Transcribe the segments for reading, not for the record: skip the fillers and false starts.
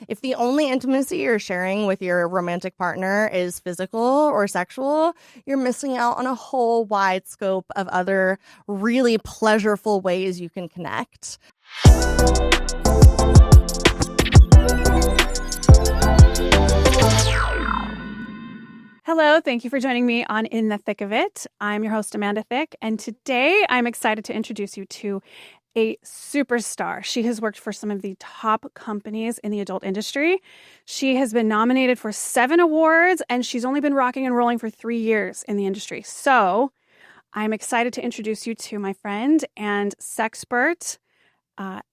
If the only intimacy you're sharing with your romantic partner is physical or sexual, you're missing out on a whole wide scope of other really pleasureful ways you can connect. Hello, thank you for joining me on In the Thick of It. I'm your host, Amanda Thickk, and today I'm excited to introduce you to a superstar. She has worked for some of the top companies in the adult industry. She has been nominated for 7 awards, and she's only been rocking and rolling for 3 years in the industry. So I'm excited to introduce you to my friend and sexpert,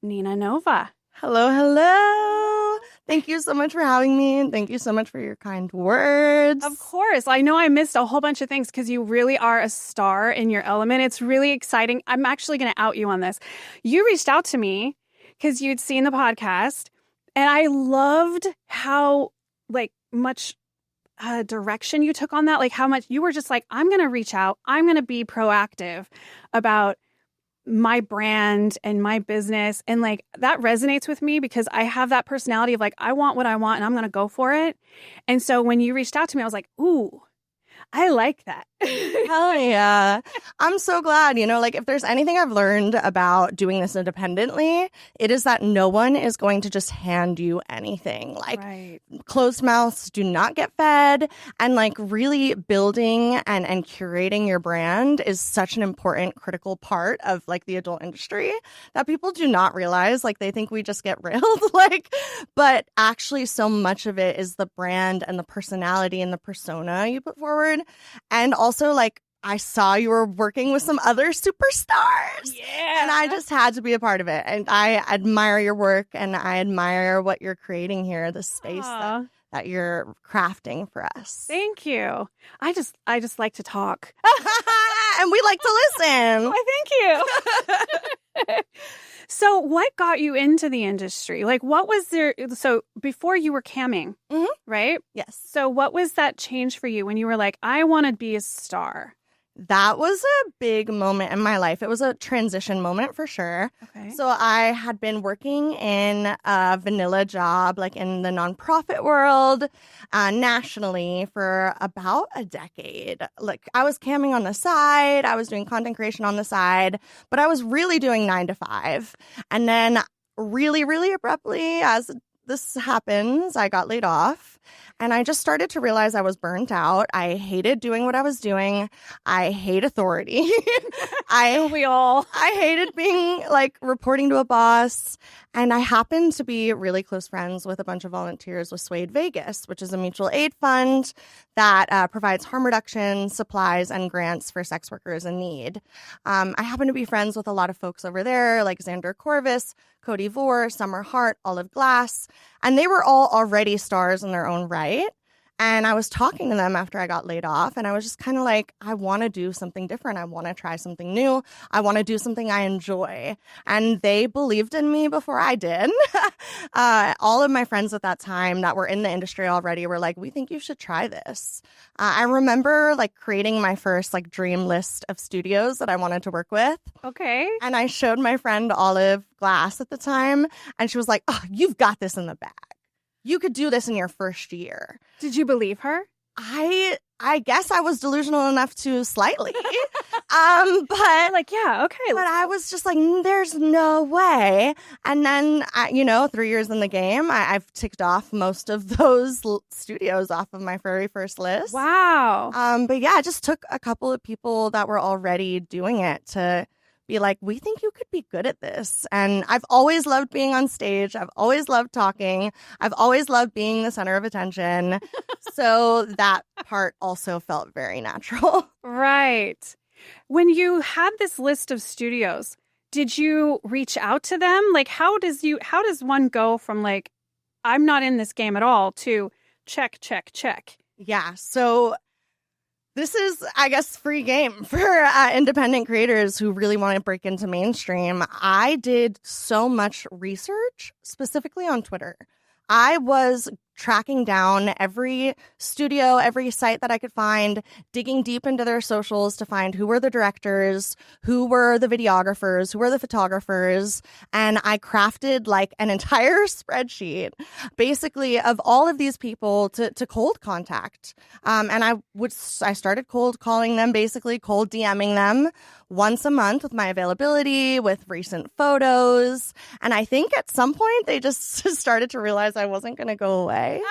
Nina Nova. Hello, hello. Thank you so much for having me. And thank you so much for your kind words. Of course. I know I missed a whole bunch of things because you really are a star in your element. It's really exciting. I'm actually going to out you on this. You reached out to me because you'd seen the podcast, and I loved how much direction you took on that. Like how much you were just like, I'm going to reach out. I'm going to be proactive about my brand and my business. And that resonates with me because I have that personality of I want what I want and I'm going to go for it. And so when you reached out to me, I was like, ooh, I like that. Hell yeah. I'm so glad, if there's anything I've learned about doing this independently, it is that no one is going to just hand you anything. Right. Closed mouths do not get fed. And really building and curating your brand is such an important, critical part of the adult industry that people do not realize. They think we just get railed. But actually so much of it is the brand and the personality and the persona you put forward. And also, I saw you were working with some other superstars. Yeah. And I just had to be a part of it. And I admire your work and I admire what you're creating here, the space that you're crafting for us. Thank you. I just like to talk. And we like to listen. Why, thank you. So what got you into the industry? What was there? So before you were camming, right? Yes. So what was that change for you when you were like, I want to be a star? That was a big moment in my life. It was a transition moment for sure. Okay. So I had been working in a vanilla job, in the nonprofit world, nationally for about a decade. I was camming on the side, I was doing content creation on the side, but I was really doing 9 to 5. And then really, really abruptly, as this happens, I got laid off. And I just started to realize I was burnt out. I hated doing what I was doing. I hate authority. I hated being reporting to a boss. And I happened to be really close friends with a bunch of volunteers with Suede Vegas, which is a mutual aid fund that provides harm reduction, supplies, and grants for sex workers in need. I happen to be friends with a lot of folks over there, like Xander Corvus, Cody Vore, Summer Hart, Olive Glass, and they were all already stars in their own right. And I was talking to them after I got laid off, and I was just kind of like, I want to do something different. I want to try something new. I want to do something I enjoy. And they believed in me before I did. All of my friends at that time that were in the industry already were like, we think you should try this. I remember creating my first dream list of studios that I wanted to work with. Okay. And I showed my friend Olive Glass at the time, and she was like, oh, you've got this in the bag. You could do this in your first year. Did you believe her? I guess I was delusional enough to slightly. But yeah, okay. But I was just like, there's no way. And then, 3 years in the game, I've ticked off most of those studios off of my very first list. Wow. But yeah, it just took a couple of people that were already doing it to be like, we think you could be good at this. And I've always loved being on stage. I've always loved talking. I've always loved being the center of attention. So that part also felt very natural. Right. When you had this list of studios, did you reach out to them? How does one go from I'm not in this game at all to check, check, check? Yeah. So this is, I guess, free game for independent creators who really want to break into mainstream. I did so much research specifically on Twitter. I was tracking down every studio, every site that I could find, digging deep into their socials to find who were the directors, who were the videographers, who were the photographers. And I crafted like an entire spreadsheet basically of all of these people to cold contact. And I started cold calling them, basically cold DMing them once a month with my availability, with recent photos. And I think at some point they just started to realize I wasn't going to go away.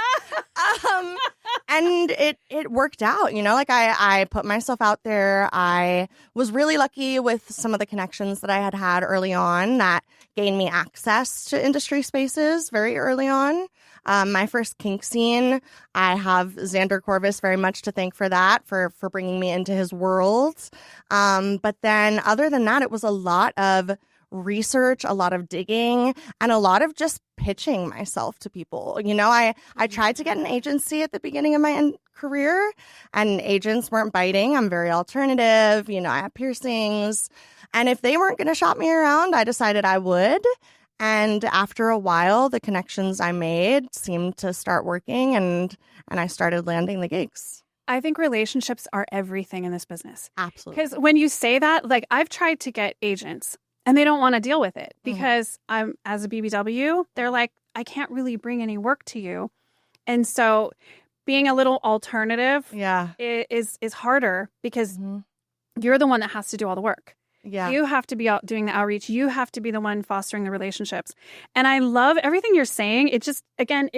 And it worked out, like I put myself out there. I was really lucky with some of the connections that I had early on that gained me access to industry spaces very early on. My first kink scene, I have Xander Corvus very much to thank for that, for bringing me into his world. But then other than that, it was a lot of research, a lot of digging, and a lot of just pitching myself to people. I tried to get an agency at the beginning of my career, and agents weren't biting. I'm very alternative. I have piercings. And if they weren't going to shop me around, I decided I would. And after a while, the connections I made seemed to start working, and I started landing the gigs. I think relationships are everything in this business. Absolutely. Because when you say that, like I've tried to get agents and they don't want to deal with it because I'm as a BBW, they're like, I can't really bring any work to you. And so being a little alternative is harder because you're the one that has to do all the work. Yeah. You have to be out doing the outreach. You have to be the one fostering the relationships. And I love everything you're saying. It just, again,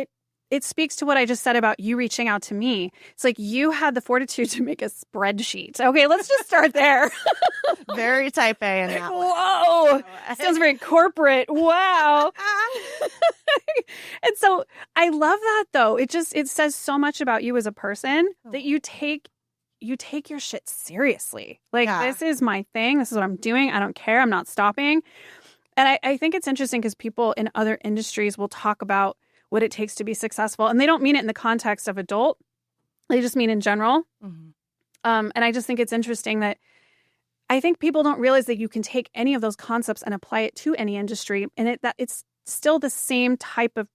it speaks to what I just said about you reaching out to me. It's like you had the fortitude to make a spreadsheet. Okay, let's just start there. Very type A in that one. Whoa. Sounds very corporate. Wow. And so I love that, though. It says so much about you as a person that you take your shit seriously. Like, This is my thing. This is what I'm doing. I don't care. I'm not stopping. And I think it's interesting because people in other industries will talk about what it takes to be successful. And they don't mean it in the context of adult. They just mean in general. Mm-hmm. And I just think it's interesting that I think people don't realize that you can take any of those concepts and apply it to any industry. And that it's still the same type of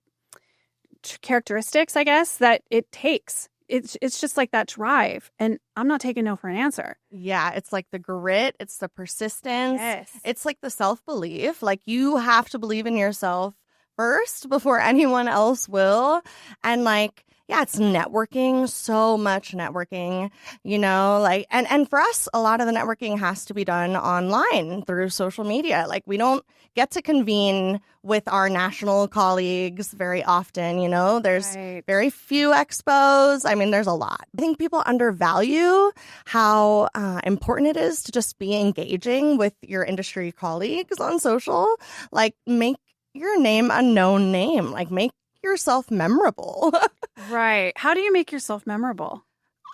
characteristics, I guess, that it takes. It's just like that drive. And I'm not taking no for an answer. Yeah, it's like the grit. It's the persistence. Yes. It's like the self-belief. Like you have to believe in yourself first before anyone else will. And like, yeah, it's networking, so much networking, and for us, a lot of the networking has to be done online through social media. Like we don't get to convene with our national colleagues very often, there's very few expos. I mean, there's a lot. I think people undervalue how important it is to just be engaging with your industry colleagues on social. Like make your name a known name, like make yourself memorable. Right. How do you make yourself memorable?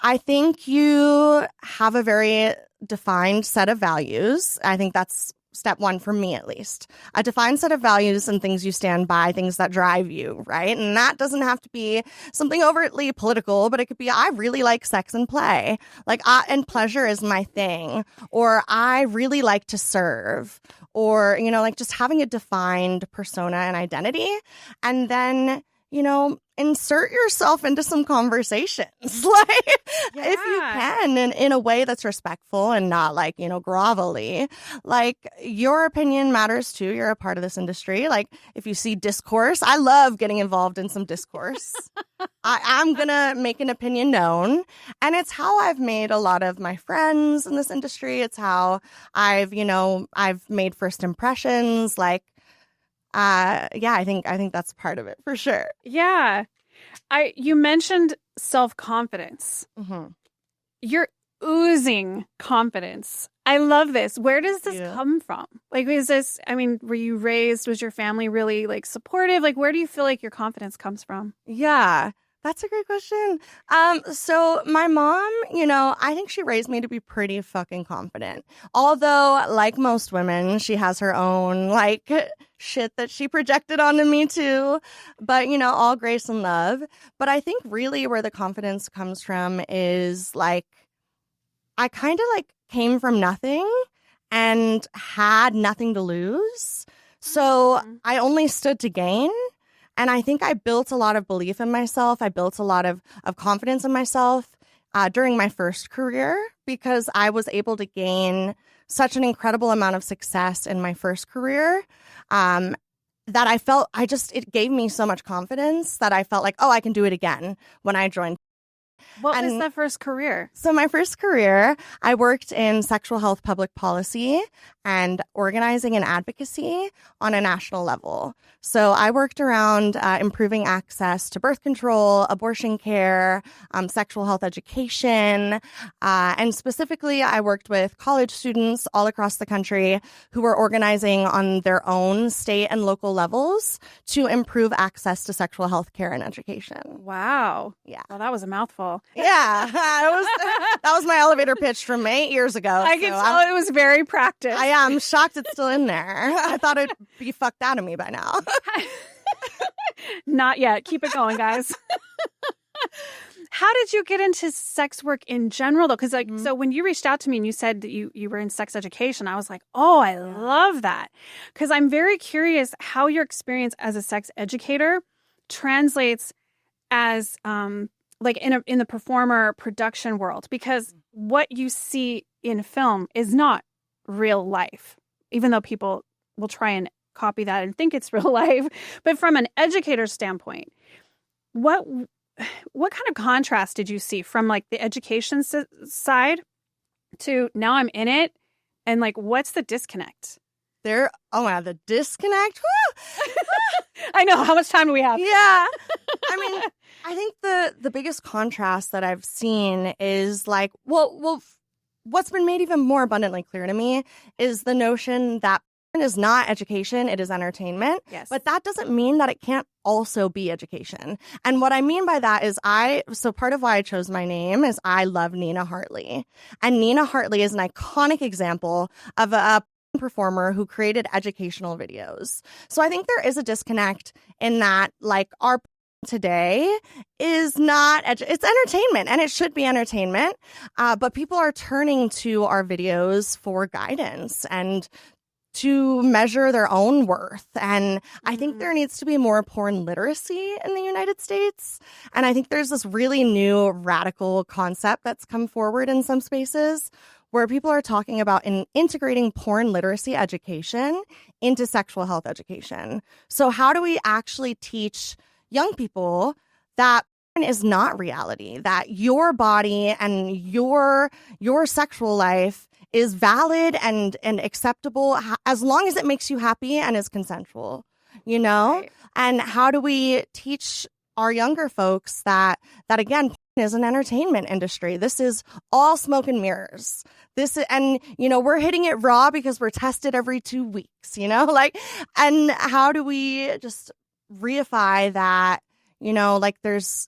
I think you have a very defined set of values. I think that's step one for me, at least. A defined set of values and things you stand by, things that drive you, right? And that doesn't have to be something overtly political, but it could be, I really like sex and play. Like, and pleasure is my thing. Or I really like to serve. Or, like just having a defined persona and identity. And then, insert yourself into some conversations, like if you can, in a way that's respectful and not like, grovelly. Like your opinion matters too. You're a part of this industry. Like if you see discourse, I love getting involved in some discourse. I'm going to make an opinion known. And it's how I've made a lot of my friends in this industry. It's how I've made first impressions. Like, I think that's part of it for sure. Yeah. You mentioned self-confidence. Mm-hmm. You're oozing confidence. I love this. Where does this come from? Like, were you raised, was your family really like supportive? Like, where do you feel like your confidence comes from? Yeah. That's a great question. So my mom, I think she raised me to be pretty fucking confident. Although, like most women, she has her own, like, shit that she projected onto me too. But, all grace and love. But I think really where the confidence comes from is, like, I kind of, like, came from nothing and had nothing to lose. So I only stood to gain. And I think I built a lot of belief in myself. I built a lot of confidence in myself during my first career because I was able to gain such an incredible amount of success in my first career that I felt it gave me so much confidence that I felt like, oh, I can do it again when I joined. What was that first career? So my first career, I worked in sexual health public policy and organizing and advocacy on a national level. So I worked around improving access to birth control, abortion care, sexual health education, and specifically I worked with college students all across the country who were organizing on their own state and local levels to improve access to sexual health care and education. Wow. Yeah. Well, that was a mouthful. Yeah, that was my elevator pitch from 8 years ago. I can tell it was very practiced. I am shocked it's still in there. I thought it'd be fucked out of me by now. Not yet. Keep it going, guys. How did you get into sex work in general, though? Because, so when you reached out to me and you said that you were in sex education, I was like, oh, I love that. Because I'm very curious how your experience as a sex educator translates as like in the performer production world, because what you see in film is not real life, even though people will try and copy that and think it's real life. But from an educator's standpoint, what kind of contrast did you see from like the education side to now I'm in it, and like what's the disconnect? Oh wow, the disconnect. I know. How much time do we have? Yeah. I mean, I think the biggest contrast that I've seen is like, well, what's been made even more abundantly clear to me is the notion that porn is not education, it is entertainment. Yes. But that doesn't mean that it can't also be education. And what I mean by that is so part of why I chose my name is I love Nina Hartley. And Nina Hartley is an iconic example of a performer who created educational videos. So I think there is a disconnect in that, like, our today is not it's entertainment, and it should be entertainment, but people are turning to our videos for guidance and to measure their own worth. And I think there needs to be more porn literacy in the United States. And I think there's this really new radical concept that's come forward in some spaces where people are talking about integrating porn literacy education into sexual health education. So how do we actually teach young people that porn is not reality, that your body and your sexual life is valid and acceptable as long as it makes you happy and is consensual, you know? Right. And how do we teach our younger folks that again, porn is an entertainment industry. This is all smoke and mirrors. And we're hitting it raw because we're tested every 2 weeks, and how do we just reify that, there's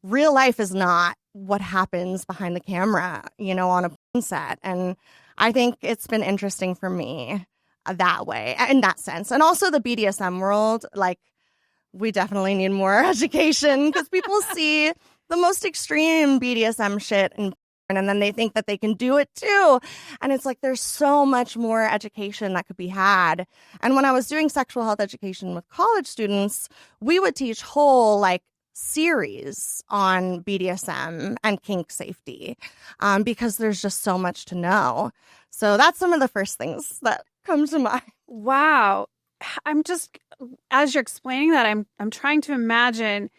real life is not what happens behind the camera, on a porn set. And I think it's been interesting for me that way, in that sense. And also the BDSM world, like, we definitely need more education because people see the most extreme BDSM shit and then they think that they can do it too. And it's like, there's so much more education that could be had. And when I was doing sexual health education with college students, we would teach whole series on BDSM and kink safety because there's just so much to know. So that's some of the first things that come to mind. Wow. I'm just, as you're explaining that, I'm trying to imagine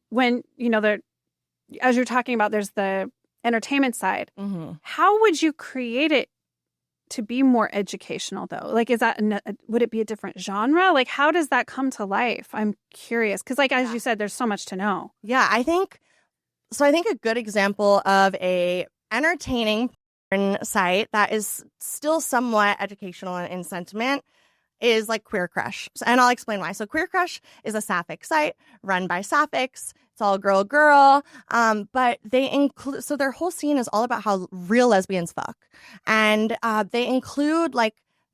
when, as you're talking about, there's the entertainment side. Mm-hmm. How would you create it to be more educational, though? Like, would it be a different genre? Like, how does that come to life? I'm curious. Because, as you said, there's so much to know. Yeah, I think a good example of a entertaining porn site that is still somewhat educational in sentiment is like Queer Crush. And I'll explain why. So Queer Crush is a sapphic site run by sapphics. It's all girl. But they include, so their whole scene is all about how real lesbians fuck. And they include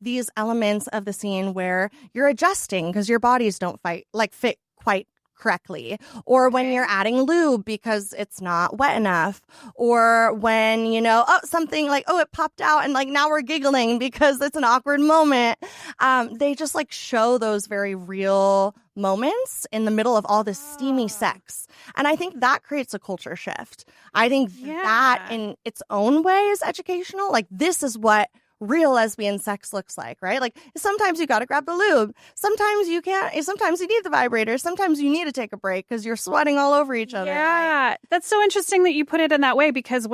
these elements of the scene where you're adjusting because your bodies don't fit quite correctly, or when you're adding lube because it's not wet enough, or when, something like, oh, it popped out and like now we're giggling because it's an awkward moment. They just like show those very real moments in the middle of all this steamy sex. And I think that creates a culture shift. I think that in its own way is educational. Like, this is what real lesbian sex looks like, right? Like, sometimes you got to grab the lube. Sometimes you can't. Sometimes you need the vibrator. Sometimes you need to take a break because you're sweating all over each other. Yeah. That's so interesting that you put it in that way, because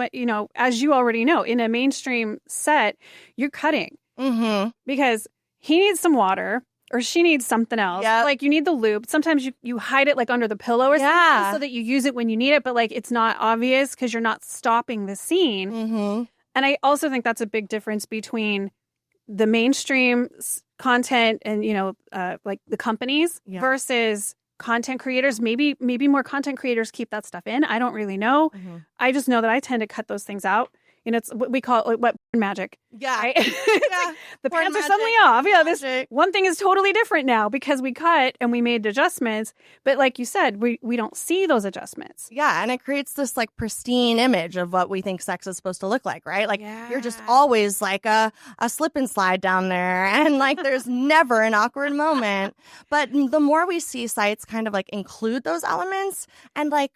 as you already know, in a mainstream set, you're cutting because he needs some water or she needs something else. Yep. Like, you need the lube. Sometimes you hide it like under the pillow or something so that you use it when you need it, but like it's not obvious because you're not stopping the scene. And I also think that's a big difference between the mainstream content and, like the companies versus content creators. Maybe more content creators keep that stuff in. I don't really know. I just know that I tend to cut those things out. It's what we call it, wet magic. Yeah. Right? Like the pants are suddenly off. Yeah, this one thing is totally different now because we cut and we made adjustments. But like you said, we don't see those adjustments. Yeah, and it creates this like pristine image of what we think sex is supposed to look like, right? Like, you're just always like a slip and slide down there, and like there's never an awkward moment. But the more we see sites kind of like include those elements and like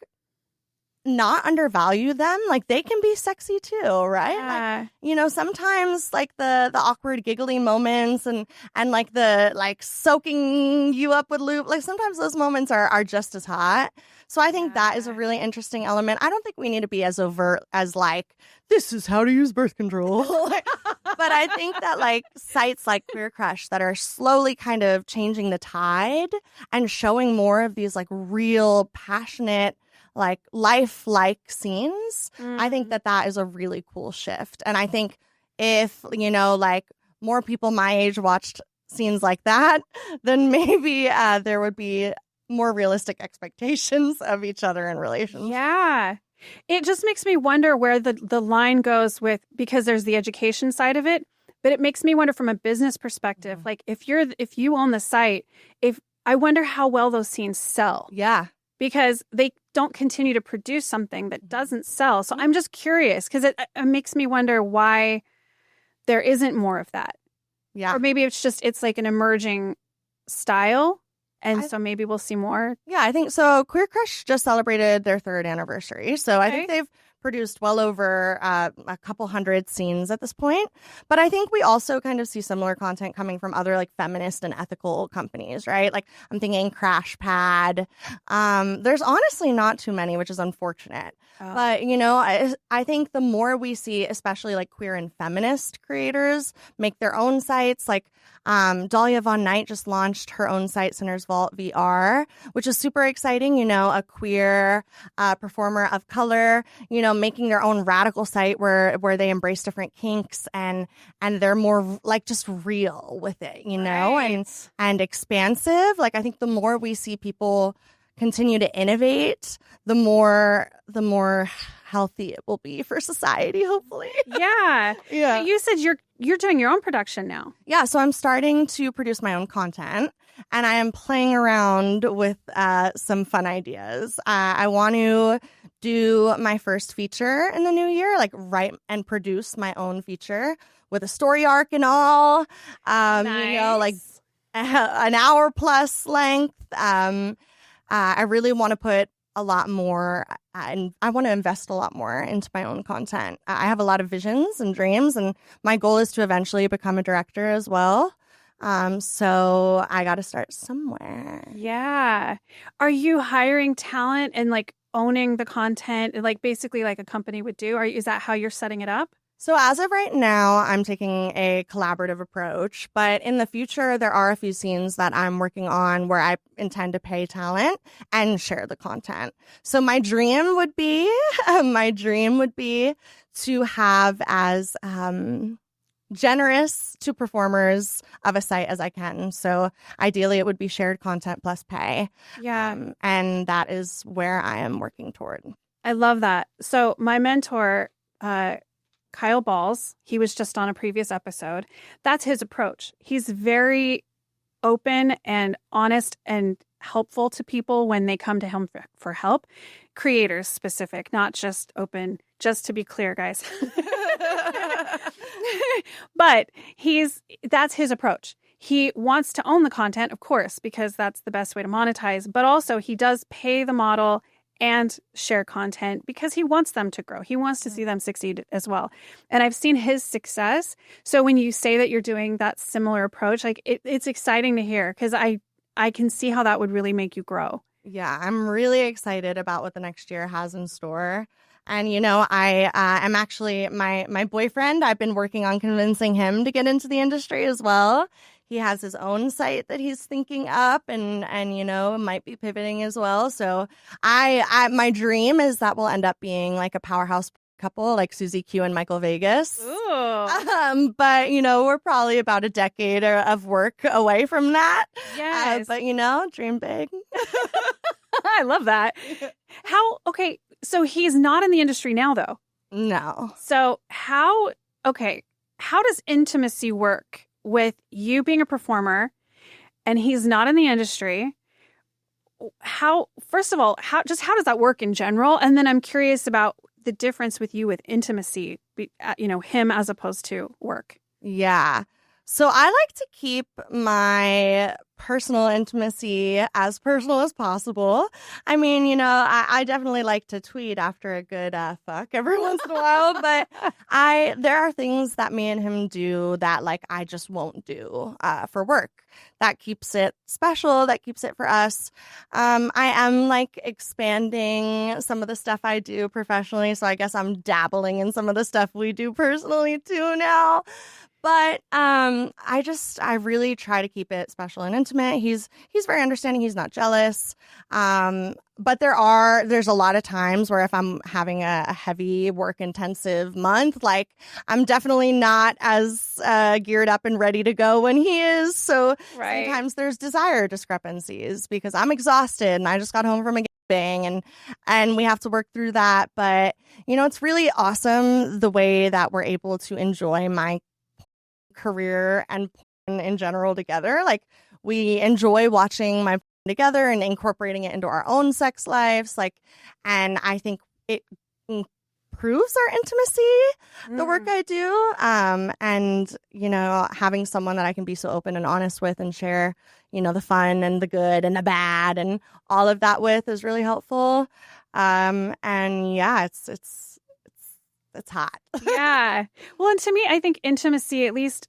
not undervalue them, like they can be sexy too, right? Like, sometimes like the awkward giggly moments and like the like soaking you up with lube, like sometimes those moments are just as hot. So I think that is a really interesting element. I don't think we need to be as overt as like, this is how to use birth control. But I think that like sites like Queer Crush that are slowly kind of changing the tide and showing more of these like real passionate, like life-like scenes, I think that is a really cool shift. And I think if, like more people my age watched scenes like that, then maybe there would be more realistic expectations of each other in relations. Yeah. It just makes me wonder where the line goes with, because there's the education side of it, but it makes me wonder from a business perspective, like if you own the site, I wonder how well those scenes sell. Yeah. Because they don't continue to produce something that doesn't sell. So I'm just curious because it makes me wonder why there isn't more of that. Yeah. Or maybe it's like an emerging style. And so maybe we'll see more. Yeah, I think so. Queer Crush just celebrated their 3rd anniversary. So I think they've produced well over a couple hundred scenes at this point. But I think we also kind of see similar content coming from other like feminist and ethical companies, right? Like I'm thinking Crash Pad. There's honestly not too many, which is unfortunate. But, I think the more we see, especially like queer and feminist creators make their own sites, like Dahlia Von Knight just launched her own site, Sinner's Vault VR, which is super exciting. A queer performer of color, making their own radical site where they embrace different kinks and they're more like just real with it, and expansive. Like I think the more we see people continue to innovate, the more healthy it will be for society, hopefully. Yeah. Yeah. You said you're doing your own production now. Yeah, so I'm starting to produce my own content, and I am playing around with some fun ideas. I want to do my first feature in the new year, like write and produce my own feature with a story arc and all. Nice. Like an hour plus length. I really want to put a lot more, and I want to invest a lot more into my own content. I have a lot of visions and dreams, and my goal is to eventually become a director as well. So I got to start somewhere. Yeah. Are you hiring talent and like owning the content, like basically like a company would do? Is that how you're setting it up? So as of right now, I'm taking a collaborative approach, but in the future, there are a few scenes that I'm working on where I intend to pay talent and share the content. So my dream would be to have as generous to performers of a site as I can. So ideally, it would be shared content plus pay. Yeah. And that is where I am working toward. I love that. So my mentor, Kyle Balls, he was just on a previous episode. That's his approach. He's very open and honest, and helpful to people when they come to him for help. Creators specific, not just open, just to be clear, guys. But that's his approach. He wants to own the content, of course, because that's the best way to monetize. But also he does pay the model and share content because he wants them to grow. He wants to see them succeed as well. And I've seen his success. So when you say that you're doing that similar approach, like it's exciting to hear because I can see how that would really make you grow. Yeah, I'm really excited about what the next year has in store. And, you know, I'm actually my boyfriend. I've been working on convincing him to get into the industry as well. He has his own site that he's thinking up and you know, might be pivoting as well. So my dream is that we'll end up being like a powerhouse couple like Susie Q and Michael Vegas. Ooh. But, you know, we're probably about a decade of work away from that. Yes. But, you know, dream big. I love that. Okay, so he's not in the industry now, though. No. So how does intimacy work with you being a performer and he's not in the industry? First of all, how does that work in general? And then I'm curious about the difference with you with intimacy, you know, him as opposed to work. Yeah. So I like to keep my personal intimacy as personal as possible. I mean, you know, I definitely like to tweet after a good fuck every once in a while, but there are things that me and him do that like I just won't do for work. That keeps it special. That keeps it for us. I am like expanding some of the stuff I do professionally, so I guess I'm dabbling in some of the stuff we do personally too now. But I really try to keep it special and intimate. He's very understanding. He's not jealous. But there's a lot of times where if I'm having a heavy work intensive month, like I'm definitely not as geared up and ready to go when he is. So sometimes there's desire discrepancies because I'm exhausted and I just got home from a bang and we have to work through that. But you know, it's really awesome the way that we're able to enjoy my career and porn in general together. Like we enjoy watching my porn together and incorporating it into our own sex lives. Like, and I think it improves our intimacy, the work I do. And you know, having someone that I can be so open and honest with and share, you know, the fun and the good and the bad and all of that with is really helpful. And yeah, it's hot. Yeah. Well, and to me, I think intimacy, at least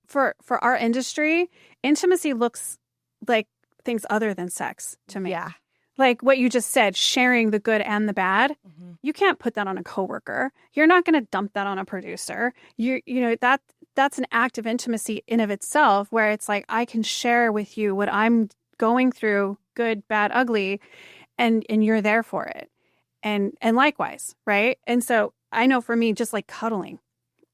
for our industry, intimacy looks like things other than sex to me. Yeah. Like what you just said, sharing the good and the bad. Mm-hmm. You can't put that on a coworker. You're not going to dump that on a producer. You know, that's an act of intimacy in of itself where it's like, I can share with you what I'm going through, good, bad, ugly, and you're there for it. And likewise, right? And so I know for me, just like cuddling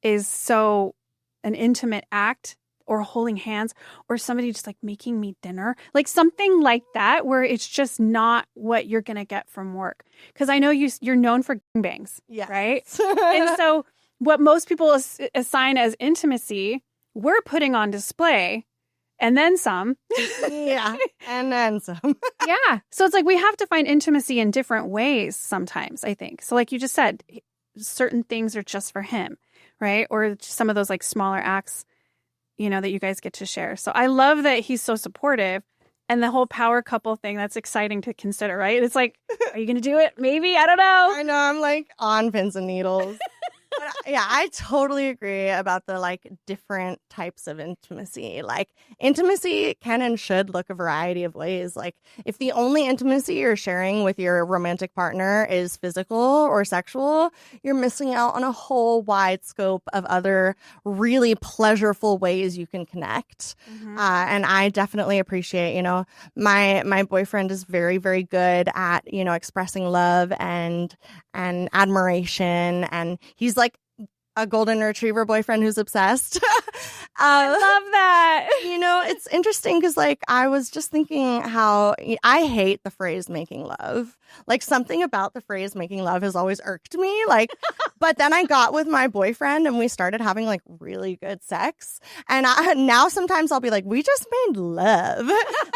is so an intimate act, or holding hands, or somebody just like making me dinner, like something like that, where it's just not what you're going to get from work. Because I know you're known for gangbangs, right? And so what most people assign as intimacy, we're putting on display. And then some. Yeah. And then some. Yeah. So it's like we have to find intimacy in different ways sometimes, I think. So like you just said, certain things are just for him, right? Or some of those like smaller acts, you know, that you guys get to share. So I love that he's so supportive. And the whole power couple thing, that's exciting to consider, right? It's like, are you going to do it? Maybe. I don't know. I know. I'm like on pins and needles. But yeah, I totally agree about the like different types of intimacy. Like intimacy can and should look a variety of ways. Like if the only intimacy you're sharing with your romantic partner is physical or sexual, you're missing out on a whole wide scope of other really pleasurable ways you can connect. Mm-hmm. And I definitely appreciate, you know, my boyfriend is very, very good at, you know, expressing love and admiration, and he's like a golden retriever boyfriend who's obsessed. I love that. It's interesting because, like, I was just thinking how I hate the phrase making love. Like, something about the phrase making love has always irked me. Like, but then I got with my boyfriend and we started having, like, really good sex. And now sometimes I'll be like, we just made love.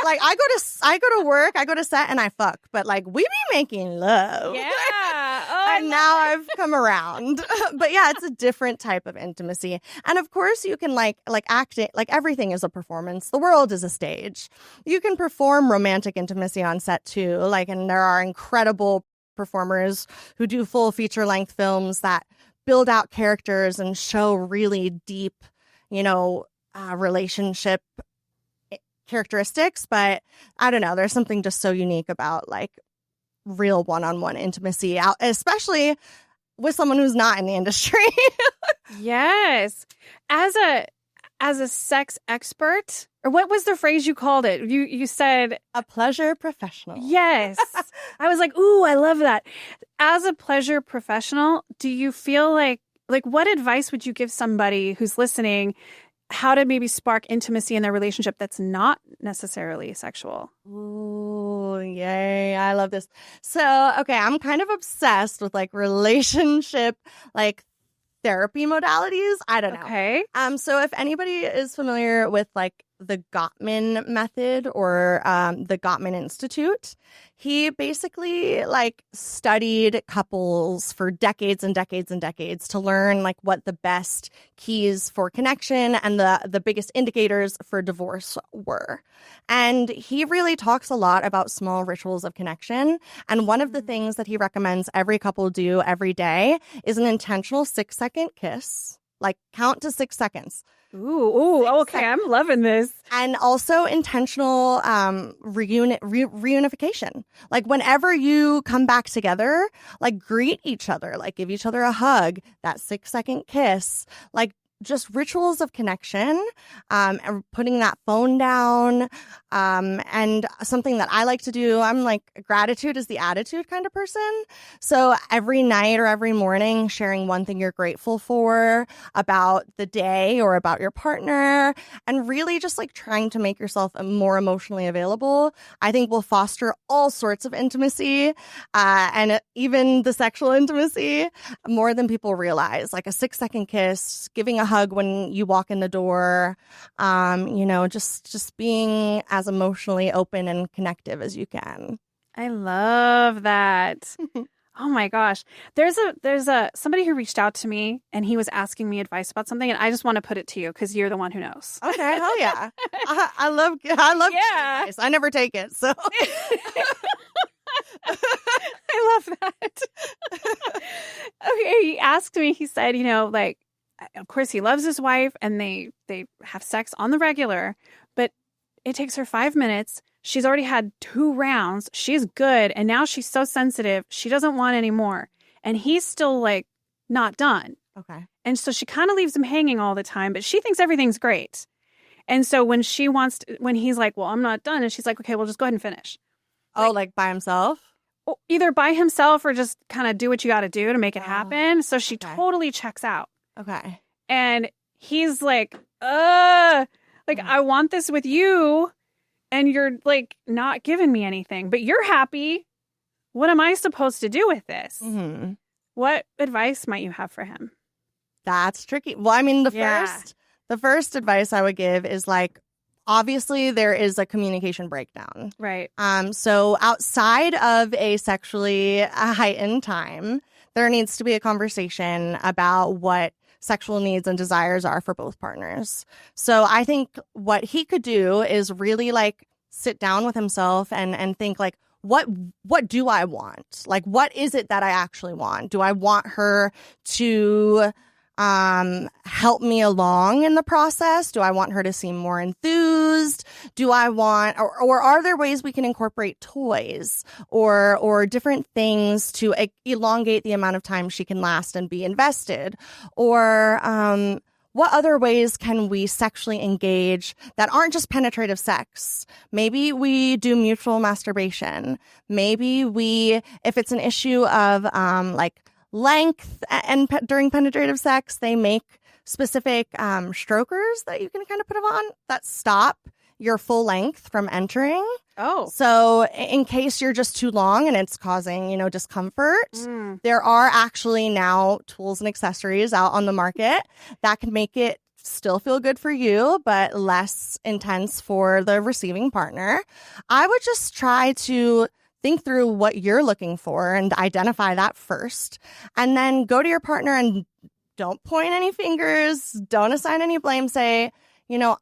Like, I go to work, I go to set and I fuck. But, like, we be making love. Yeah. Oh, And now I've come around. But yeah, it's a different type of intimacy. And of course you can like act it, like everything is a performance. The world is a stage. You can perform romantic intimacy on set too. Like, and there are incredible performers who do full feature length films that build out characters and show really deep, relationship characteristics. But I don't know, there's something just so unique about like real one-on-one intimacy, especially with someone who's not in the industry. Yes. As a sex expert, or what was the phrase you called it? You said a pleasure professional. Yes. I was like, ooh, I love that. As a pleasure professional, do you feel like what advice would you give somebody who's listening how to maybe spark intimacy in their relationship that's not necessarily sexual? Ooh, yay. I love this. So, okay, I'm kind of obsessed with like relationship, like therapy modalities. I don't know. Okay. So if anybody is familiar with like the Gottman method or the Gottman Institute, he basically like studied couples for decades and decades and decades to learn like what the best keys for connection and the biggest indicators for divorce were. And he really talks a lot about small rituals of connection. And one of the things that he recommends every couple do every day is an intentional 6-second kiss. Like count to 6 seconds. Ooh, okay. I'm loving this. And also intentional reunification. Like whenever you come back together, like greet each other, like give each other a hug, that 6-second kiss, like just rituals of connection, and putting that phone down. And something that I like to do, I'm like, gratitude is the attitude kind of person. So every night or every morning, sharing one thing you're grateful for about the day or about your partner, and really just like trying to make yourself more emotionally available, I think will foster all sorts of intimacy, and even the sexual intimacy more than people realize. Like a 6-second kiss, giving a hug when you walk in the door, just being as emotionally open and connective as you can. I love that. Oh my gosh. There's somebody who reached out to me and he was asking me advice about something, and I just want to put it to you because you're the one who knows. Okay, hell yeah. I love advice. I never take it, so I love that. Okay, he asked me, he said, of course he loves his wife and they have sex on the regular, but it takes her 5 minutes. She's already had 2 rounds. She's good. And now she's so sensitive. She doesn't want any more. And he's still like not done. Okay. And so she kind of leaves him hanging all the time, but she thinks everything's great. And so when he's like, well, I'm not done. And she's like, okay, well, just go ahead and finish. Oh, like by himself? Either by himself or just kind of do what you got to do to make it happen. So she totally checks out. Okay. And he's like, I want this with you, and you're like not giving me anything, but you're happy. What am I supposed to do with this? Mm-hmm. What advice might you have for him? That's tricky. Well, I mean, the first advice I would give is like, obviously there is a communication breakdown. Right. So outside of a sexually heightened time, there needs to be a conversation about what sexual needs and desires are for both partners. So I think what he could do is really like sit down with himself and think like, what do I want? Like, what is it that I actually want? Do I want her to help me along in the process? Do I want her to seem more enthused? Do I want, or are there ways we can incorporate toys or different things to elongate the amount of time she can last and be invested? Or, what other ways can we sexually engage that aren't just penetrative sex? Maybe we do mutual masturbation. Maybe if it's an issue of, like, length and during penetrative sex, they make specific strokers that you can kind of put them on that stop your full length from entering. Oh. So in case you're just too long and it's causing, discomfort, there are actually now tools and accessories out on the market that can make it still feel good for you, but less intense for the receiving partner. I would just try to think through what you're looking for and identify that first, and then go to your partner and don't point any fingers, don't assign any blame. Say,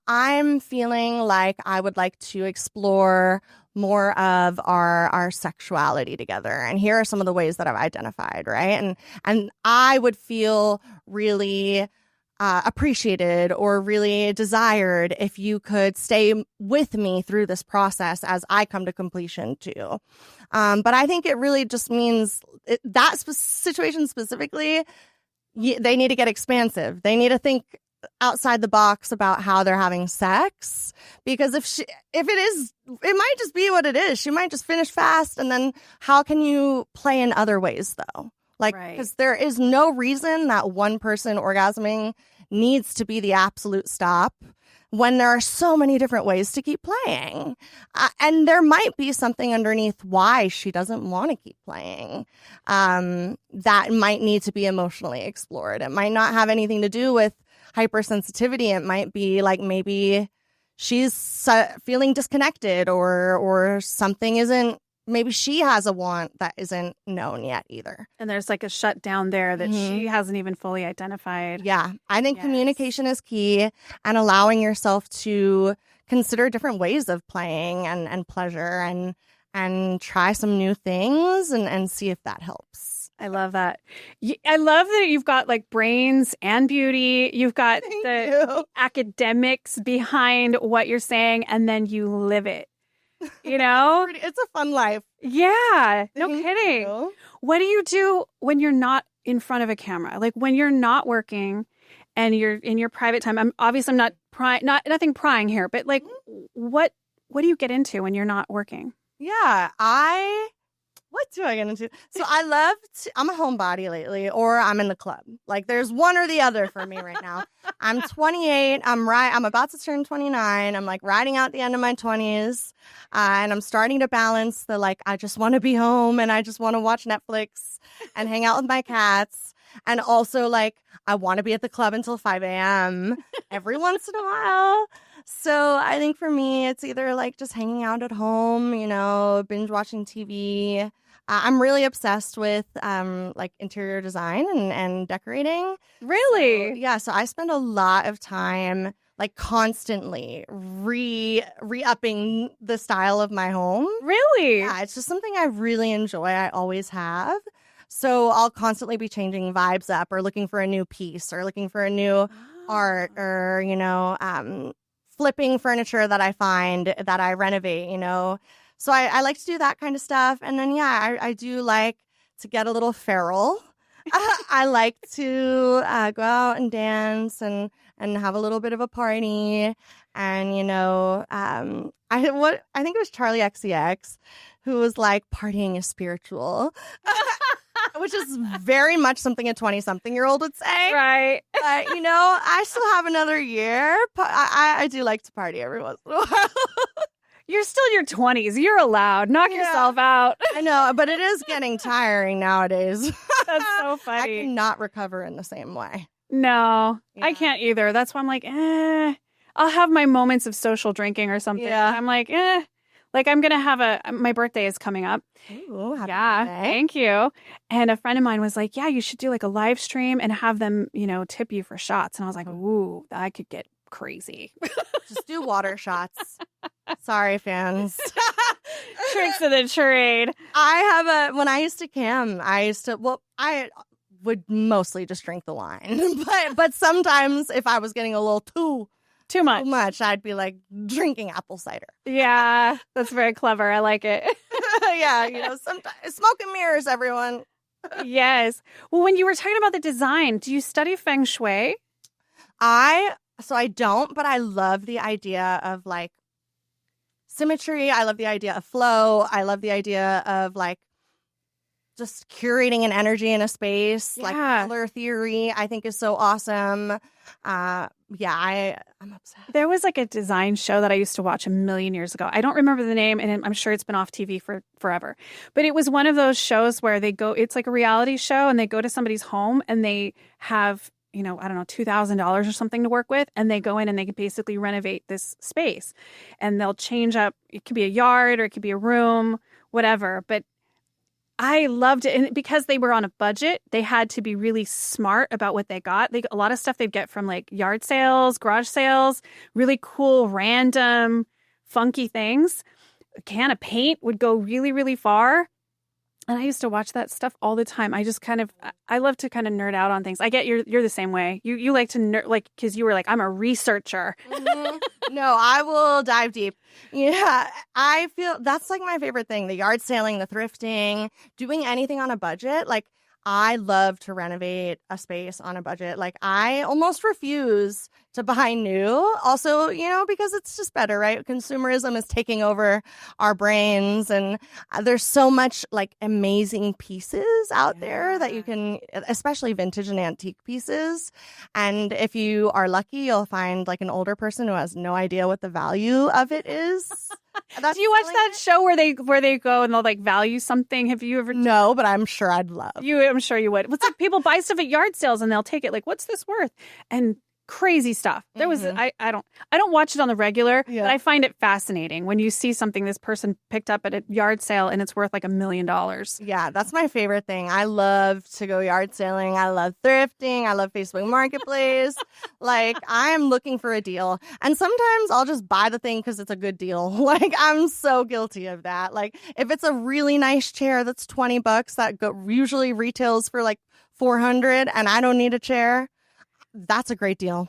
I'm feeling like I would like to explore more of our sexuality together. And here are some of the ways that I've identified, right? And I would feel really appreciated or really desired if you could stay with me through this process as I come to completion too. But I think it really just means that situation specifically, they need to get expansive. They need to think outside the box about how they're having sex, because if it might just be what it is. She might just finish fast, and then how can you play in other ways though? Because there is no reason that one person orgasming needs to be the absolute stop when there are so many different ways to keep playing. And there might be something underneath why she doesn't want to keep playing that might need to be emotionally explored. It might not have anything to do with hypersensitivity. It might be like maybe she's feeling disconnected or something isn't. Maybe she has a want that isn't known yet either. And there's like a shutdown there that she hasn't even fully identified. Yeah. I think communication is key, and allowing yourself to consider different ways of playing and pleasure and try some new things and see if that helps. I love that. I love that you've got like brains and beauty. You've got academics behind what you're saying, and then you live it. It's a fun life. Yeah, no kidding. What do you do when you're not in front of a camera? Like when you're not working and you're in your private time? I'm not nothing prying here, but like what do you get into when you're not working? Yeah, what do I get into? So I'm a homebody lately, or I'm in the club. Like there's one or the other for me right now. I'm 28. I'm about to turn 29. I'm like riding out the end of my 20s. And I'm starting to balance the I just want to be home and I just want to watch Netflix and hang out with my cats. And also I want to be at the club until 5 a.m. every once in a while. So I think for me, it's either just hanging out at home, binge watching TV. I'm really obsessed with interior design and decorating. Really? So I spend a lot of time constantly re-upping the style of my home. Really? Yeah, it's just something I really enjoy. I always have. So I'll constantly be changing vibes up or looking for a new piece or looking for a new art or, flipping furniture that I find that I renovate, So I like to do that kind of stuff. And then, I do like to get a little feral. I like to go out and dance and have a little bit of a party. And, I think it was Charlie XCX who was like, partying is spiritual. Which is very much something a 20-something-year-old would say. Right. But, I still have another year. I do like to party every once in a while. You're still in your 20s. You're allowed. Knock yourself out. I know, but it is getting tiring nowadays. That's so funny. I cannot recover in the same way. No, I can't either. That's why I'm like, I'll have my moments of social drinking or something. Yeah. I'm like, I'm going to have my birthday is coming up. Ooh, happy birthday. Thank you. And a friend of mine was like, yeah, you should do a live stream and have them, tip you for shots. And I was like, ooh, I could get crazy. Just do water shots. Sorry, fans. Tricks of the trade. When I used to cam, I would mostly just drink the wine. But sometimes if I was getting a little too much, I'd be drinking apple cider. Yeah, that's very clever. I like it. Yeah, sometimes smoke and mirrors, everyone. Yes. Well, when you were talking about the design, do you study feng shui? So I don't, but I love the idea of symmetry. I love the idea of flow. I love the idea of just curating an energy in a space, like Yeah. color theory, I think is so awesome. I'm obsessed. There was like a design show that I used to watch a million years ago. I don't remember the name, and I'm sure it's been off TV for forever. But it was one of those shows where they go, it's like a reality show, and they go to somebody's home and they have, I don't know, $2,000 or something to work with. And they go in and they can basically renovate this space. And they'll change up, it could be a yard or it could be a room, whatever. But I loved it. And because they were on a budget, they had to be really smart about what they got. A lot of stuff they'd get from like yard sales, garage sales, really cool, random, funky things. A can of paint would go really, really far. And I used to watch that stuff all the time. I love to kind of nerd out on things. I get you're the same way. You like to nerd, like, because you were like, I'm a researcher. Mm-hmm. No, I will dive deep. Yeah, I feel that's like my favorite thing. The yard sailing, the thrifting, doing anything on a budget. Like, I love to renovate a space on a budget. Like, I almost refuse to buy new. Also, because it's just better, right? Consumerism is taking over our brains, and there's so much like amazing pieces out there that you can, especially vintage and antique pieces. And if you are lucky, you'll find like an older person who has no idea what the value of it is. Do you watch that show where they go and they'll like value something? Have you ever? No, but I'm sure I'd love. I'm sure you would. It's like people buy stuff at yard sales and they'll take it. Like, what's this worth? And crazy stuff. There was I don't watch it on the regular, but I find it fascinating when you see something this person picked up at a yard sale and it's worth like $1 million. Yeah, that's my favorite thing. I love to go yard sailing. I love thrifting. I love Facebook Marketplace. Like, I'm looking for a deal. And sometimes I'll just buy the thing because it's a good deal. Like, I'm so guilty of that. Like, if it's a really nice chair that's $20 that usually retails for like $400 and I don't need a chair, that's a great deal.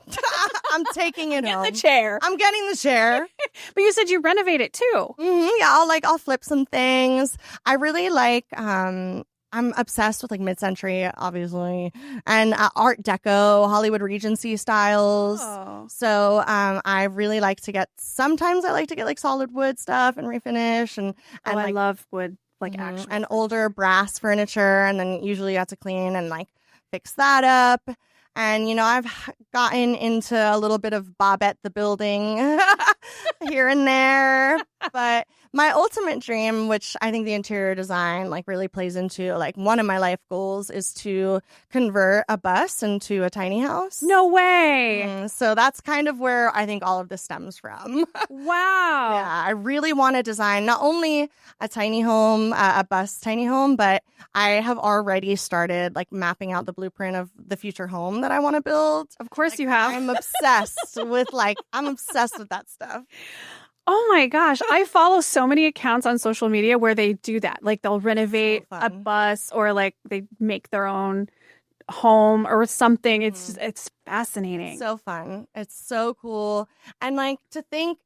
I'm taking it home. Get the chair. I'm getting the chair. But you said you renovate it too. Mm-hmm. Yeah, I'll flip some things. I really like. I'm obsessed with like mid-century, obviously, and Art Deco, Hollywood Regency styles. Oh. So I really like to get. Sometimes I like to get like solid wood stuff and refinish, and I love wood, like actual and older brass furniture, and then usually you have to clean and like fix that up. And, I've gotten into a little bit of Bobette the Building here and there. But my ultimate dream, which I think the interior design like really plays into, like one of my life goals, is to convert a bus into a tiny house. No way. So that's kind of where I think all of this stems from. Wow. Yeah, I really want to design not only a tiny home, a bus tiny home, but I have already started like mapping out the blueprint of the future home that I want to build. Of course you have. I'm obsessed with that stuff. Oh my gosh. I follow so many accounts on social media where they do that. Like they'll renovate a bus or like they make their own home or something. It's fascinating. So fun. It's so cool. And like to think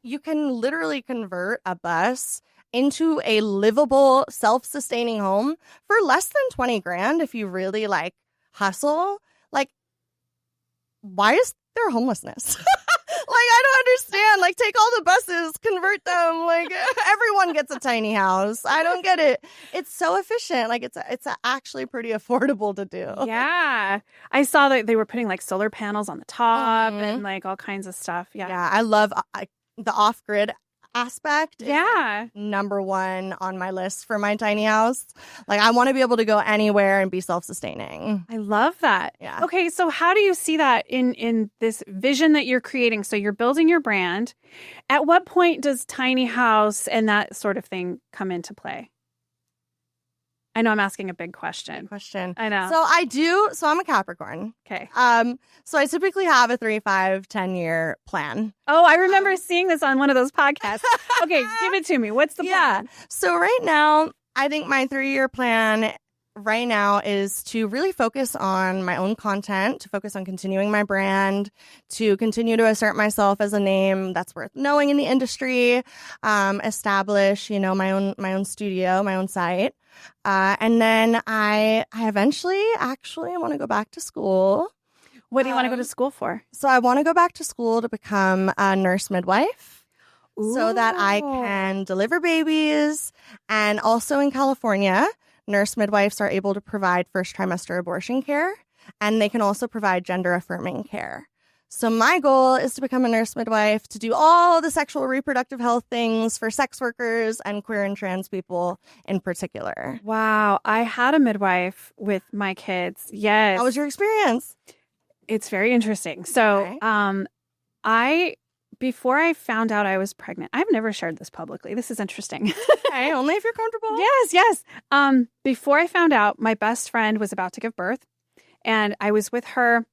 you can literally convert a bus into a livable, self-sustaining home for less than 20 grand if you really like hustle. Like, why is there homelessness? Like, I don't understand. Like, take all the buses, convert them. Like, everyone gets a tiny house. I don't get it. It's so efficient. Like, it's actually pretty affordable to do. Yeah. I saw that they were putting, like, solar panels on the top and, like, all kinds of stuff. Yeah. Yeah, I love the off-grid aspect. Yeah. Number one on my list for my tiny house. Like, I want to be able to go anywhere and be self-sustaining. I love that. Yeah. Okay, so how do you see that in this vision that you're creating? So you're building your brand. At what point does tiny house and that sort of thing come into play? I know I'm asking a big question. Good question. I know. So I'm a Capricorn. Okay. So I typically have a 3, 5, 10-year plan. Oh, I remember seeing this on one of those podcasts. Okay, give it to me. What's the plan? So right now, I think my 3-year plan right now is to really focus on my own content, to focus on continuing my brand, to continue to assert myself as a name that's worth knowing in the industry, establish, my own studio, my own site. And then I eventually actually want to go back to school. What do you want to go to school for? So I want to go back to school to become a nurse midwife. So that I can deliver babies. And also in California, nurse midwives are able to provide first trimester abortion care, and they can also provide gender affirming care. So my goal is to become a nurse midwife to do all the sexual reproductive health things for sex workers and queer and trans people in particular. Wow. I had a midwife with my kids. Yes. How was your experience? It's very interesting. So, before I found out I was pregnant, I've never shared this publicly. This is interesting. Okay, only if you're comfortable. Yes. Before I found out, my best friend was about to give birth, and I was with her.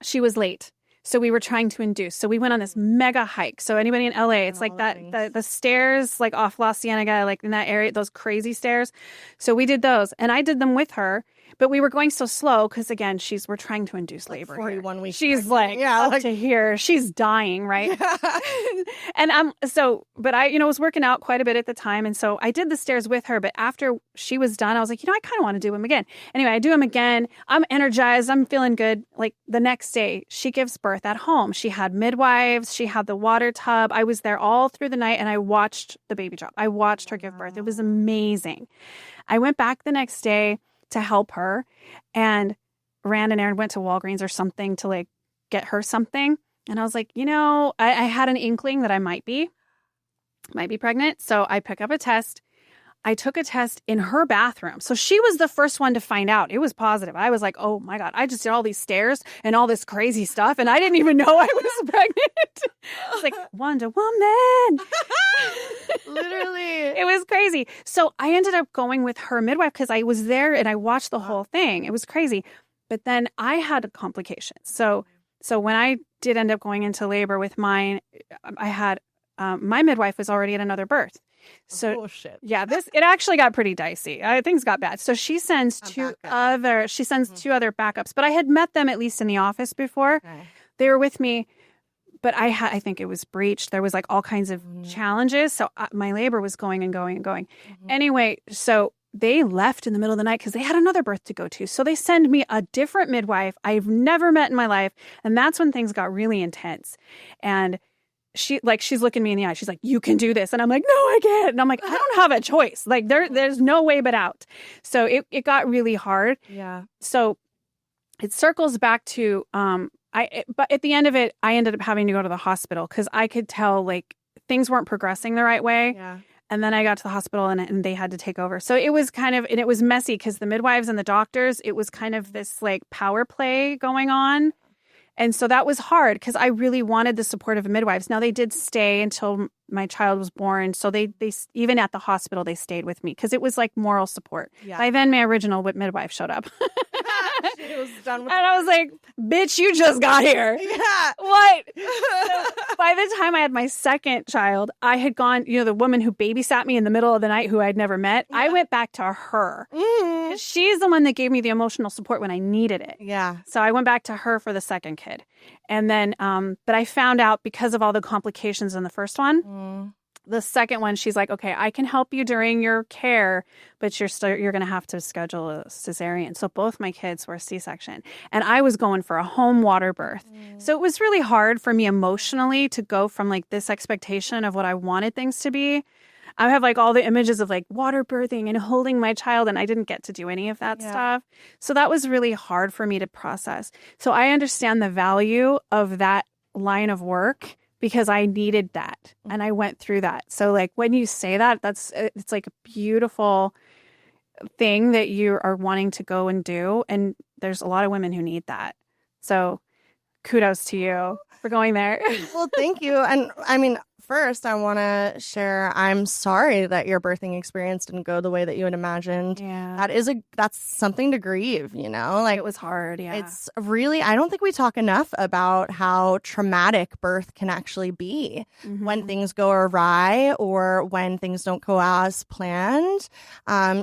She was late. So we were trying to induce. So we went on this mega hike. So anybody in LA, it's like that, the stairs like off La Cienega, like in that area, those crazy stairs. So we did those, and I did them with her, but we were going so slow because again, we're trying to induce labor. 41 weeks. She's like, up to here. She's dying, right? And but I, was working out quite a bit at the time. And so I did the stairs with her, but after she was done, I was like, I kind of want to do them again. Anyway, I do them again. I'm energized. I'm feeling good. Like the next day, she gives birth at home. She had midwives. She had the water tub. I was there all through the night and I watched the baby drop. I watched her give birth. It was amazing. I went back the next day to help her and ran an errand, went to Walgreens or something to like get her something. And I was like, I had an inkling that I might be pregnant. So I pick up a test. I took a test in her bathroom. So she was the first one to find out. It was positive. I was like, oh my God, I just did all these stairs and all this crazy stuff. And I didn't even know I was pregnant. I was like, Wonder Woman. Literally. It was crazy. So I ended up going with her midwife because I was there and I watched the whole thing. It was crazy. But then I had complications. So when I did end up going into labor with mine, I had my midwife was already at another birth. So yeah, it actually got pretty dicey. Things got bad. So she sends two other backups, but I had met them at least in the office before. Okay. They were with me, but I think it was breached. There was like all kinds of challenges. So my labor was going and going and going. Mm-hmm. Anyway, so they left in the middle of the night because they had another birth to go to. So they send me a different midwife I've never met in my life. And that's when things got really intense. And she's looking me in the eye. She's like, you can do this. And I'm like, no, I can't. And I'm like, I don't have a choice. Like there's no way but out. So it got really hard. Yeah. So it circles back to, but at the end of it, I ended up having to go to the hospital because I could tell like things weren't progressing the right way. Yeah. And then I got to the hospital and they had to take over. So it was and it was messy because the midwives and the doctors, it was kind of this like power play going on. And so that was hard because I really wanted the support of midwives. Now, they did stay until my child was born. So they even at the hospital, they stayed with me because it was like moral support. Yeah. By then, my original midwife showed up. She was done with and I was like, bitch, you just got here. Yeah. What? So by the time I had my second child, I had gone, the woman who babysat me in the middle of the night who I'd never met, I went back to her. Mm-hmm. She's the one that gave me the emotional support when I needed it. Yeah. So I went back to her for the second kid. And then, but I found out because of all the complications in the first one, the second one, she's like, okay, I can help you during your care, but you're going to have to schedule a cesarean. So both my kids were C-section and I was going for a home water birth. So it was really hard for me emotionally to go from like this expectation of what I wanted things to be. I have like all the images of like water birthing and holding my child, and I didn't get to do any of that stuff. So that was really hard for me to process. So I understand the value of that line of work because I needed that and I went through that. So like when you say that, it's like a beautiful thing that you are wanting to go and do. And there's a lot of women who need that. So kudos to you for going there. Well, thank you. And I mean, first, I want to share, I'm sorry that your birthing experience didn't go the way that you had imagined. Yeah. That's something to grieve, Like it was hard, yeah. It's really, I don't think we talk enough about how traumatic birth can actually be when things go awry or when things don't go as planned.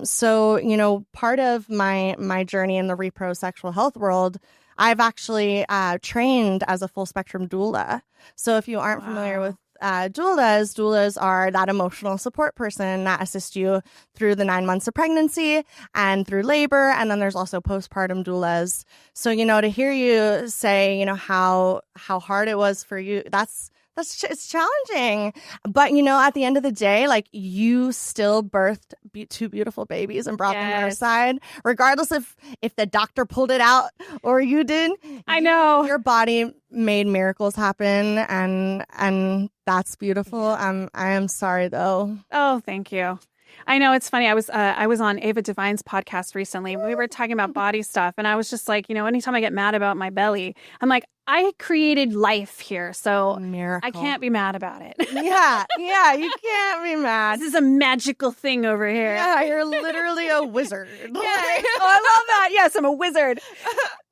So, part of my journey in the repro sexual health world, I've actually trained as a full spectrum doula. So if you aren't familiar with doulas are that emotional support person that assists you through the 9 months of pregnancy and through labor. And then there's also postpartum doulas. So, to hear you say, how hard it was for you, that's It's challenging. But, you know, at the end of the day, like, you still birthed two beautiful babies and brought them to our side, regardless if the doctor pulled it out or you did. I know. Your body made miracles happen, and that's beautiful. I am sorry, though. Oh, thank you. I know, it's funny. I was on Ava Devine's podcast recently. We were talking about body stuff, and I was just like, you know, anytime I get mad about my belly, I'm like, I created life here, so Miracle. I can't be mad about it. Yeah, you can't be mad. This is a magical thing over here. Yeah, you're literally a wizard. Yeah. Oh, I love that. Yes, I'm a wizard.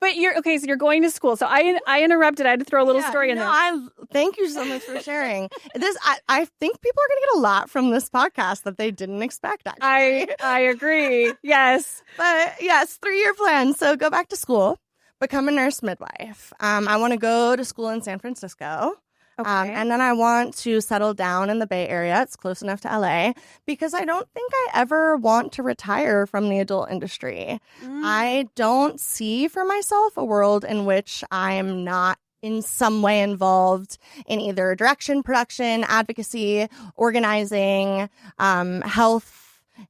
But so you're going to school. So I interrupted. I had to throw a little story in there. Thank you so much for sharing this. I think people are going to get a lot from this podcast that they didn't expect. Actually. I agree. Yes. But yes, 3-year plan. So go back to school, become a nurse midwife. I want to go to school in San Francisco. Okay. And then I want to settle down in the Bay Area. It's close enough to LA because I don't think I ever want to retire from the adult industry. I don't see for myself a world in which I am not in some way involved in either direction, production, advocacy, organizing, health.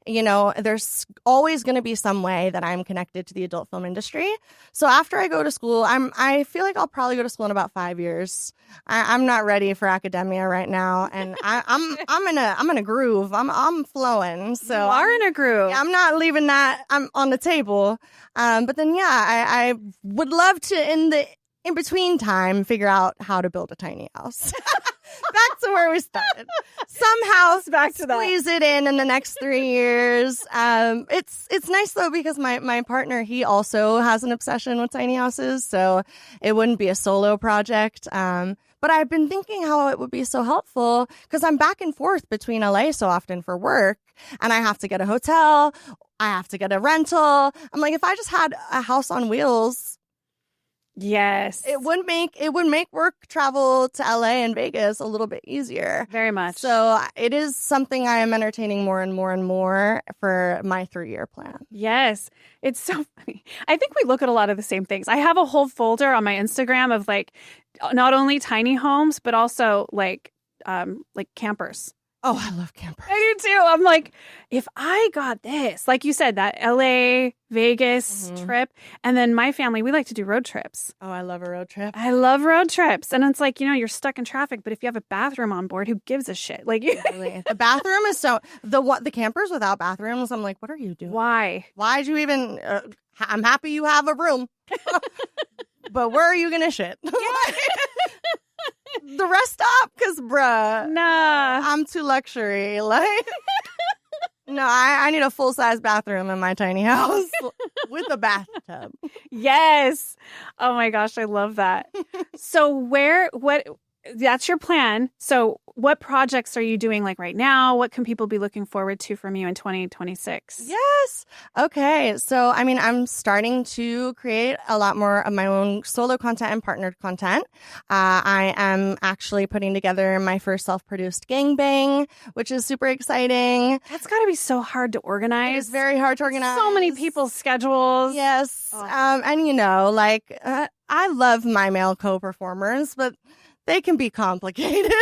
You know, there's always going to be some way that I'm connected to the adult film industry. So after I go to school, I feel like I'll probably go to school in about 5 years. I'm not ready for academia right now, and I'm in a groove. I'm flowing. So you are in a groove. I'm not leaving that on the table. But then I would love to in between time figure out how to build a tiny house. Back to where we started. Somehow back to squeeze it in the next 3 years. It's nice though because my partner, he also has an obsession with tiny houses, so it wouldn't be a solo project. But I've been thinking how it would be so helpful because I'm back and forth between LA so often for work, and I have to get a hotel, I have to get a rental. I'm like, if I just had a house on wheels. Yes. It would make work travel to LA and Vegas a little bit easier. Very much. So it is something I am entertaining more and more and more for my 3-year plan. Yes. It's so funny. I think we look at a lot of the same things. I have a whole folder on my Instagram of like not only tiny homes, but also like campers. Oh, I love campers. I do too. I'm like, if I got this, like you said, that LA, Vegas trip, and then my family, we like to do road trips. Oh, I love a road trip. I love road trips. And it's like, you know, you're stuck in traffic, but if you have a bathroom on board, who gives a shit? Like, Really. The bathroom is the campers without bathrooms, I'm like, what are you doing? Why? Why'd you even, I'm happy you have a room, but where are you going to shit? The rest stop? Because, bruh. Nah. I'm too luxury. Like, no, I need a full-size bathroom in my tiny house with a bathtub. Yes. Oh my gosh, I love that. So that's your plan. So what projects are you doing like right now? What can people be looking forward to from you in 2026? Yes. Okay. So, I mean, I'm starting to create a lot more of my own solo content and partnered content. I am actually putting together my first self-produced gangbang, which is super exciting. That's got to be so hard to organize. It's very hard to organize. So many people's schedules. Yes. Oh. And, you know, like, I love my male co-performers, but they can be complicated.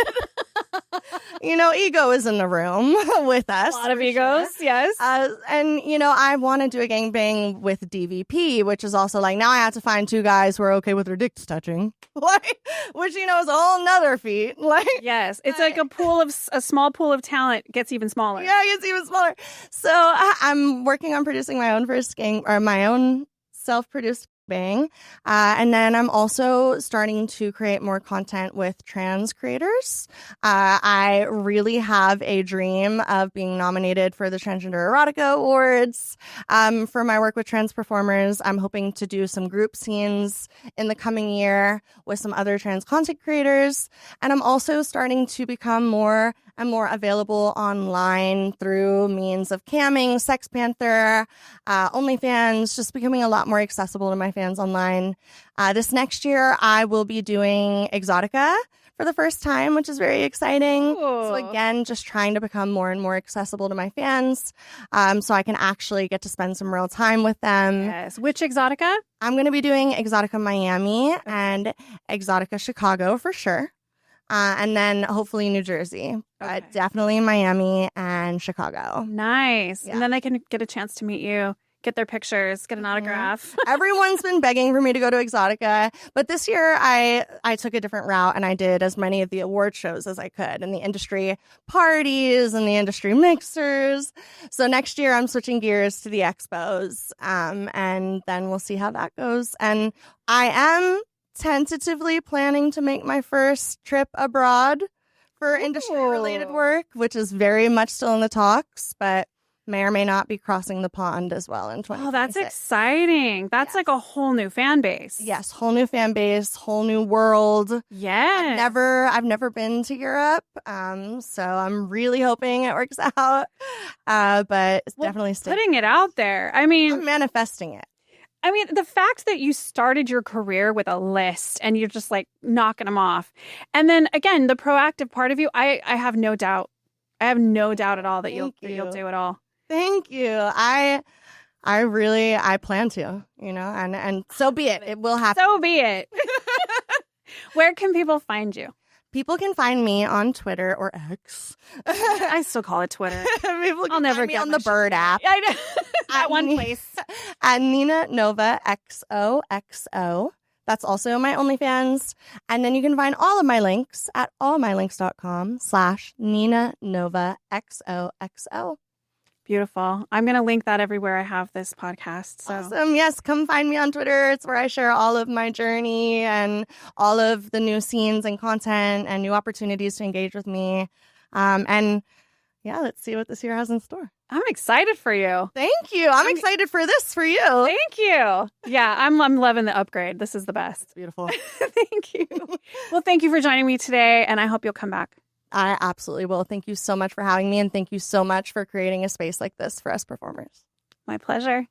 You know, ego is in the room with us. A lot of egos, sure. Yes. And, you know, I want to do a gangbang with DVP, which is also like, now I have to find 2 guys who are okay with their dicks touching. Like, which, you know, is a whole nother feat. Like, yes. It's like a small pool of talent gets even smaller. Yeah, it gets even smaller. So I'm working on producing my own self-produced bang. And then I'm also starting to create more content with trans creators. I really have a dream of being nominated for the Transgender Erotica Awards. For my work with trans performers, I'm hoping to do some group scenes in the coming year with some other trans content creators. And I'm also starting to become more and more available online through means of camming, Sex Panther, OnlyFans, just becoming a lot more accessible to my fans online. This next year, I will be doing Exotica for the first time, which is very exciting. Ooh. So again, just trying to become more and more accessible to my fans, so I can actually get to spend some real time with them. Yes. Which Exotica? I'm going to be doing Exotica Miami and Exotica Chicago for sure. and then hopefully New Jersey, but Okay. definitely Miami and Chicago. Nice. Yeah. And then they can get a chance to meet you, get their pictures, get an autograph. Everyone's been begging for me to go to Exotica, but this year I took a different route and I did as many of the award shows as I could and the industry parties and the industry mixers. So next year I'm switching gears to the expos, and then we'll see how that goes. And I am tentatively planning to make my first trip abroad for industry-related work, which is very much still in the talks, but may or may not be crossing the pond as well in 2026. Oh, that's exciting. That's like a whole new fan base. Yes, whole new fan base, whole new world. Yes. I've never been to Europe, so I'm really hoping it works out. But it's definitely putting it out there. I mean, I'm manifesting it. I mean, the fact that you started your career with a list and you're just like knocking them off. And then again, the proactive part of you, I have no doubt. I have no doubt at all that you'll do it all. Thank you. I plan to, and so be it. It will happen. So be it. Where can people find you? People can find me on Twitter or X. I still call it Twitter. I'll never get on the Bird app. I know. At one place. At Nina Nova XOXO. That's also my OnlyFans. And then you can find all of my links at allmylinks.com/Nina Nova XOXO. Beautiful. I'm going to link that everywhere I have this podcast. So. Awesome. Yes, come find me on Twitter. It's where I share all of my journey and all of the new scenes and content and new opportunities to engage with me. And yeah, let's see what this year has in store. I'm excited for you. Thank you. I'm excited for this for you. Thank you. Yeah, I'm loving the upgrade. This is the best. It's beautiful. Thank you. Well, thank you for joining me today, and I hope you'll come back. I absolutely will. Thank you so much for having me, and thank you so much for creating a space like this for us performers. My pleasure.